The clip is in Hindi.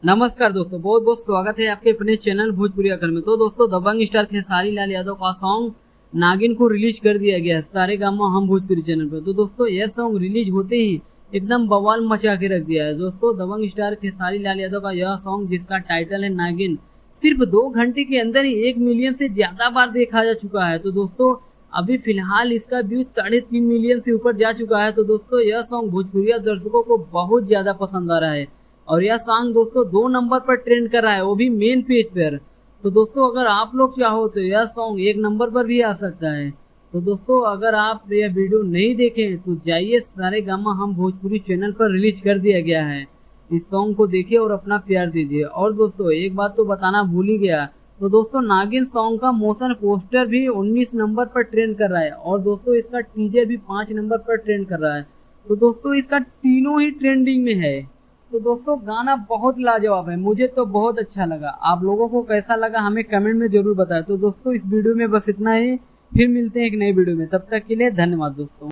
नमस्कार दोस्तों, बहुत बहुत स्वागत है आपके अपने चैनल भोजपुरी अखर में। तो दोस्तों, दबंग स्टार खेसारी लाल यादव का सॉन्ग नागिन को रिलीज कर दिया गया है सारेगामा हम भोजपुरी चैनल पर। तो दोस्तों, यह सॉन्ग रिलीज होते ही एकदम बवाल मचा के रख दिया है। दोस्तों, दबंग स्टार खेसारी लाल यादव का यह सॉन्ग, जिसका टाइटल है नागिन, सिर्फ 2 घंटे के अंदर ही 1 मिलियन से ज्यादा बार देखा जा चुका है। तो दोस्तों, अभी फिलहाल इसका व्यूज 3.5 मिलियन से ऊपर जा चुका है। तो दोस्तों, यह सॉन्ग भोजपुरिया दर्शकों को बहुत ज्यादा पसंद आ रहा है और यह सॉन्ग दोस्तों 2 नंबर पर ट्रेंड कर रहा है, वो भी मेन पेज पर। तो दोस्तों, अगर आप लोग चाहो तो यह सॉन्ग 1 नंबर पर भी आ सकता है। तो दोस्तों, अगर आप यह वीडियो नहीं देखें तो जाइए, सारेगामा हम भोजपुरी चैनल पर रिलीज कर दिया गया है। इस सॉन्ग को देखिए और अपना प्यार दीजिए। और दोस्तों, एक बात तो बताना भूल ही गया, तो दोस्तों नागिन सॉन्ग का मोशन पोस्टर भी 19 नंबर पर ट्रेंड कर रहा है और दोस्तों इसका टीजर भी 5 नंबर पर ट्रेंड कर रहा है। तो दोस्तों, इसका तीनों ही ट्रेंडिंग में है। तो दोस्तों, गाना बहुत लाजवाब है, मुझे तो बहुत अच्छा लगा। आप लोगों को कैसा लगा हमें कमेंट में जरूर बताएं। तो दोस्तों, इस वीडियो में बस इतना ही, फिर मिलते हैं एक नई वीडियो में। तब तक के लिए धन्यवाद दोस्तों।